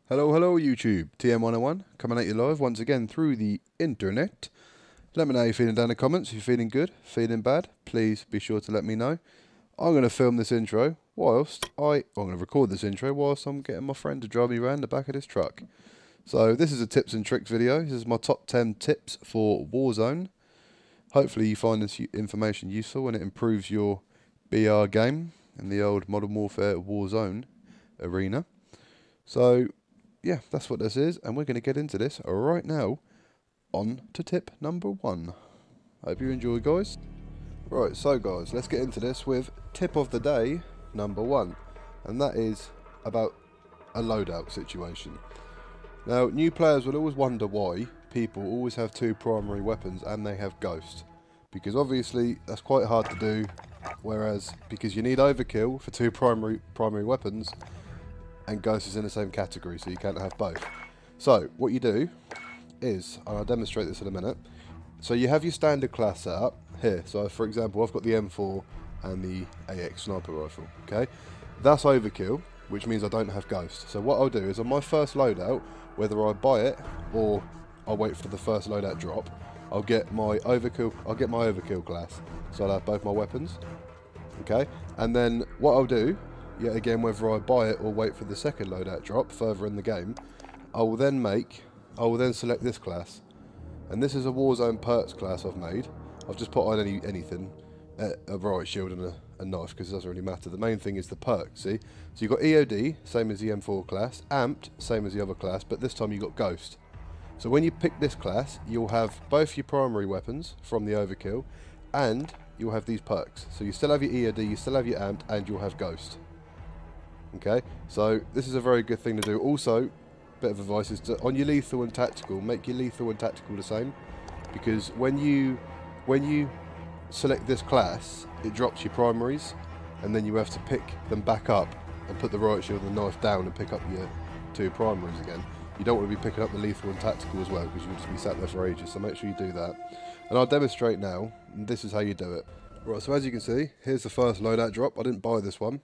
Hello, hello YouTube, TM101, coming at you live once again through the internet. Let me know how you're feeling down in the comments. If you're feeling good, feeling bad, please be sure to let me know. I'm going to film this intro whilst I'm going to record this intro whilst I'm getting my friend to drive me around the back of this truck. So this is a tips and tricks video. This is my top 10 tips for Warzone. Hopefully you find this information useful and it improves your BR game in the old Modern Warfare Warzone arena. So yeah, that's what this is, and we're going to get into this right now. On to tip number 1. Hope you enjoy, guys. Right, so guys, let's get into this with tip of the day number 1, and that is about a loadout situation. Now, new players will always wonder why people always have 2 primary weapons and they have Ghost, because obviously that's quite hard to do, whereas because you need overkill for 2 primary weapons, and Ghost is in the same category, so you can't have both. So what you do is, and I'll demonstrate this in a minute, so you have your standard class set up here. So for example, I've got the M4 and the AX sniper rifle, okay? That's overkill, which means I don't have Ghost. So what I'll do is on my first loadout, whether I buy it or I'll wait for the first loadout drop, I'll get my overkill class. So I'll have both my weapons, okay? And then what I'll do, yet again, whether I buy it or wait for the second loadout drop further in the game, I will then select this class, and this is a Warzone perks class I've made. I've just put on anything, a riot shield and a knife, because it doesn't really matter. The main thing is the perk, see? So you've got EOD, same as the M4 class, Amped, same as the other class, but this time you've got Ghost. So when you pick this class, you'll have both your primary weapons from the overkill, and you'll have these perks. So you still have your EOD, you still have your Amped, and you'll have Ghost. Okay, so this is a very good thing to do. Also, bit of advice is to, on your lethal and tactical, make your lethal and tactical the same, because when you select this class, it drops your primaries, and then you have to pick them back up and put the riot shield and the knife down and pick up your 2 primaries again. You don't want to be picking up the lethal and tactical as well, because you'll just be sat there for ages. So make sure you do that, and I'll demonstrate now. And this is how you do it. Right, so as you can see, here's the first loadout drop. I didn't buy this one.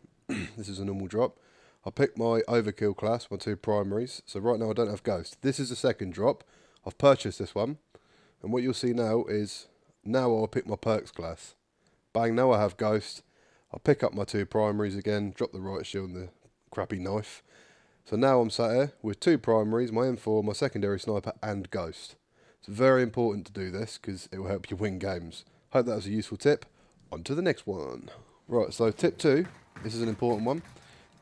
This is a normal drop. I picked my overkill class, my 2 primaries. So right now I don't have Ghost. This is the second drop. I've purchased this one. And what you'll see now is, now I'll pick my perks class. Bang, now I have Ghost. I'll pick up my 2 primaries again, drop the riot shield and the crappy knife. So now I'm sat here with 2 primaries, my M4, my secondary sniper and Ghost. It's very important to do this because it will help you win games. Hope that was a useful tip. On to the next one. Right, so tip 2. This is an important one.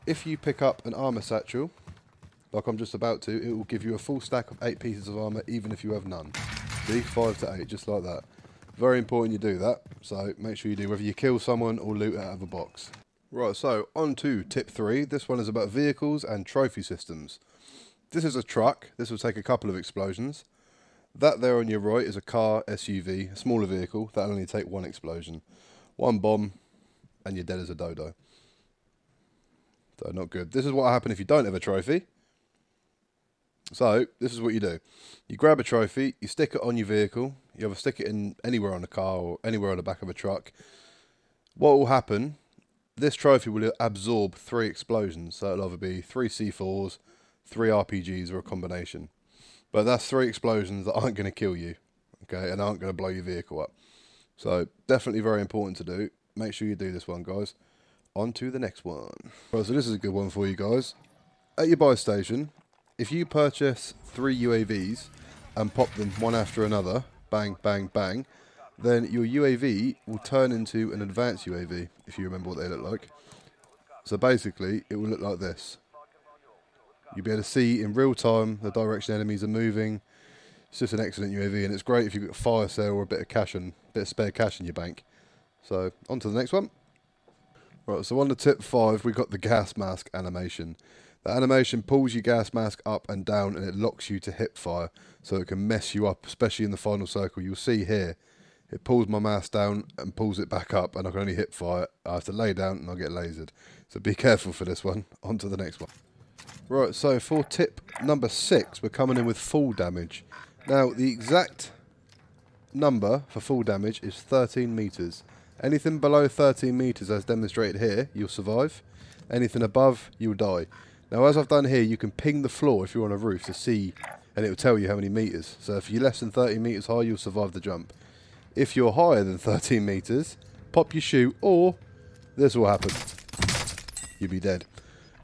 If you pick up an armour satchel, like I'm just about to, it will give you a full stack of 8 pieces of armour, even if you have none. See, 5 to 8, just like that. Very important you do that, so make sure you do, whether you kill someone or loot out of a box. Right, so on to tip 3. This one is about vehicles and trophy systems. This is a truck. This will take a couple of explosions. That there on your right is a car, SUV, a smaller vehicle. That'll only take 1 explosion. 1 bomb, and you're dead as a dodo. So not good. This is what will happen if you don't have a trophy. So this is what you do. You grab a trophy, you stick it on your vehicle. You either stick it in anywhere on a car or anywhere on the back of a truck. What will happen, this trophy will absorb 3 explosions. So it'll either be 3 C4s, 3 RPGs, or a combination. But that's 3 explosions that aren't going to kill you, okay, and aren't going to blow your vehicle up. So definitely very important to do. Make sure you do this one, guys. On to the next one. Right, so this is a good one for you guys. At your buy station, if you purchase 3 UAVs and pop them one after another, bang, bang, bang, then your UAV will turn into an advanced UAV, if you remember what they look like. So basically, it will look like this. You'll be able to see in real time the direction enemies are moving. It's just an excellent UAV, and it's great if you've got a fire sale or a bit of spare cash in your bank. So, on to the next one. Right, so on to tip 5, we got the gas mask animation. The animation pulls your gas mask up and down, and it locks you to hip fire, so it can mess you up, especially in the final circle. You'll see here, it pulls my mask down and pulls it back up, and I can only hip fire. I have to lay down and I'll get lasered. So be careful for this one. On to the next one. Right, so for tip number 6, we're coming in with full damage. Now, the exact number for full damage is 13 meters. Anything below 13 meters, as demonstrated here, you'll survive. Anything above, you'll die. Now, as I've done here, you can ping the floor if you're on a roof to see, and it will tell you how many metres. So if you're less than 30 metres high, you'll survive the jump. If you're higher than 13 metres, pop your chute, or this will happen. You'll be dead.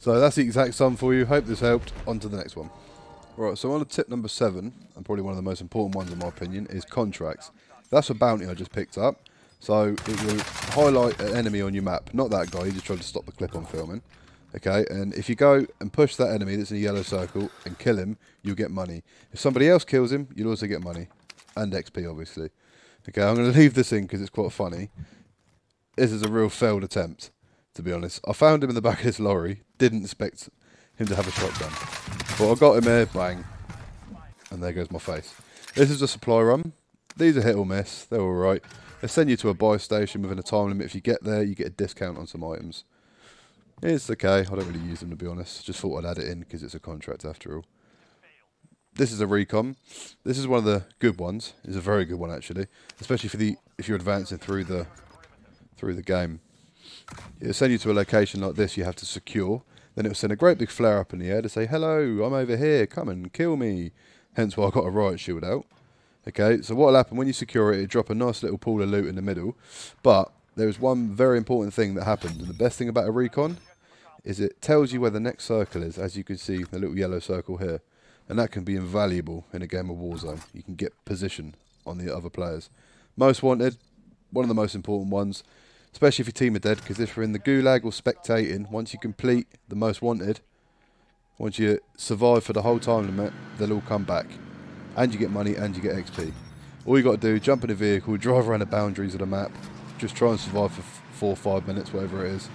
So that's the exact sum for you. Hope this helped. On to the next one. Right, so on to tip number 7, and probably one of the most important ones in my opinion, is contracts. That's a bounty I just picked up. So it will highlight an enemy on your map. Not that guy, he just tried to stop the clip I'm filming. Okay, and if you go and push that enemy that's in a yellow circle and kill him, you'll get money. If somebody else kills him, you'll also get money. And XP, obviously. Okay, I'm going to leave this in because it's quite funny. This is a real failed attempt, to be honest. I found him in the back of this lorry. Didn't expect him to have a shotgun. But I got him here, bang. And there goes my face. This is a supply run. These are hit or miss. They're alright. They send you to a buy station within a time limit. If you get there, you get a discount on some items. It's okay. I don't really use them, to be honest. Just thought I'd add it in because it's a contract after all. This is a recon. This is one of the good ones. It's a very good one, actually. Especially for if you're advancing through the game. It'll send you to a location like this you have to secure. Then it'll send a great big flare up in the air to say, hello, I'm over here. Come and kill me. Hence why I got a riot shield out. Okay, so what will happen when you secure it, it'll drop a nice little pool of loot in the middle. But there is one very important thing that happens, and the best thing about a recon is it tells you where the next circle is, as you can see, the little yellow circle here. And that can be invaluable in a game of Warzone. You can get position on the other players. Most wanted, one of the most important ones, especially if your team are dead, because if you're in the gulag or spectating, once you complete the most wanted, once you survive for the whole time limit, they'll all come back. And you get money and you get XP. All you got to do, jump in a vehicle, drive around the boundaries of the map, just try and survive for 4 or 5 minutes, whatever it is.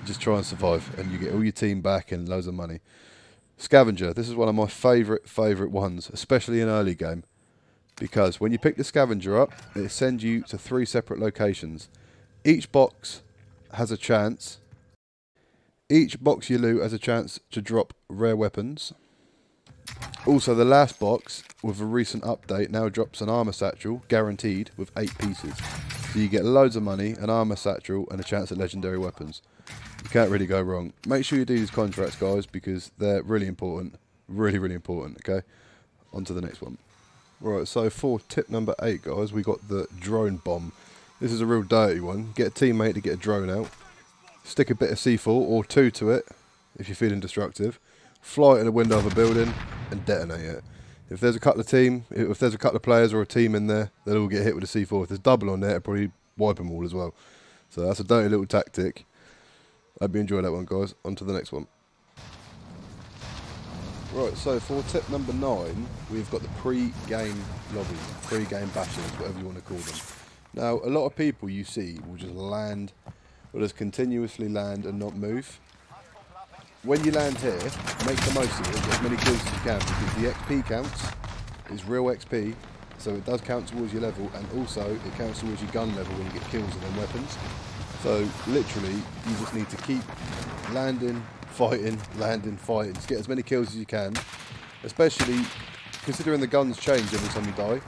Just try and survive, and you get all your team back and loads of money. Scavenger, this is one of my favourite ones, especially in early game. Because when you pick the scavenger up, it sends you to 3 separate locations. Each box has a chance. Each box you loot has a chance to drop rare weapons. Also, the last box, with a recent update, now drops an armour satchel, guaranteed, with 8 pieces. So you get loads of money, an armour satchel, and a chance at legendary weapons. You can't really go wrong. Make sure you do these contracts, guys, because they're really important. Really, really important, okay? On to the next one. Right, so for tip number 8, guys, we got the drone bomb. This is a real dirty one. Get a teammate to get a drone out. Stick a bit of C4, or 2 to it, if you're feeling destructive. Fly it in the window of a building and detonate it. If there's a couple of players or a team in there, they'll all get hit with a C4. If there's double on there, it'll probably wipe them all as well. So that's a dirty little tactic. Hope you enjoy that one, guys. On to the next one. Right, so for tip number 9, we've got the pre-game lobbies, pre-game bashes, whatever you want to call them. Now, a lot of people you see will just land, will just continuously land and not move. When you land here, make the most of it, get as many kills as you can, because the XP counts, is real XP, so it does count towards your level, and also it counts towards your gun level when you get kills and then weapons. So literally, you just need to keep landing, fighting, just get as many kills as you can, especially considering the guns change every time you die.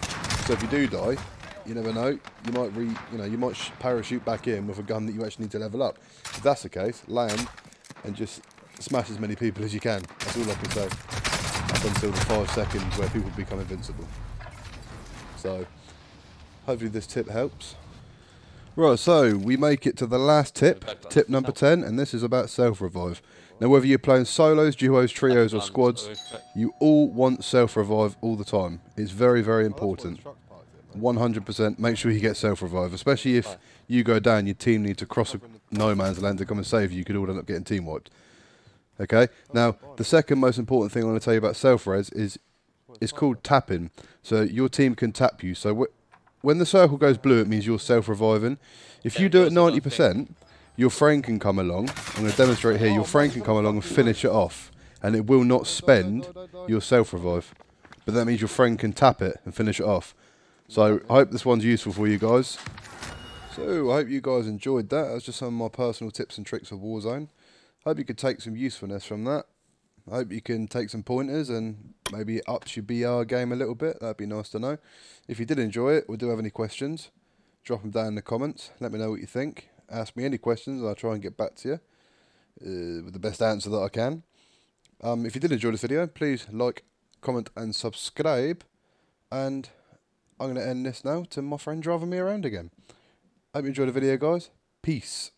So if you do die, you never know, you might parachute back in with a gun that you actually need to level up. If that's the case, land and just smash as many people as you can. That's all I can say. Up until the 5 seconds where people become invincible. So, hopefully this tip helps. Right, so we make it to the last tip, tip number 10, and this is about self-revive. Now, whether you're playing solos, duos, trios, or squads, you all want self-revive all the time. It's very, very important. 100% make sure you get self-revive, especially if you go down, your team need to cross a no man's land to come and save you. You could all end up getting team wiped. Okay, now the second most important thing I want to tell you about self-res is it's called tapping. So your team can tap you. So when the circle goes blue, it means you're self-reviving. If you do it 90%, your friend can come along. I'm going to demonstrate here. Your friend can come along and finish it off, and it will not spend your self-revive. But that means your friend can tap it and finish it off. So I hope this one's useful for you guys. So I hope you guys enjoyed that. That's just some of my personal tips and tricks of Warzone. Hope you could take some usefulness from that. I hope you can take some pointers and maybe it ups your BR game a little bit. That'd be nice to know. If you did enjoy it or do have any questions, drop them down in the comments. Let me know what you think. Ask me any questions and I'll try and get back to you. with the best answer that I can. If you did enjoy this video, please like, comment and subscribe. And I'm going to end this now to my friend driving me around again. Hope you enjoyed the video, guys. Peace.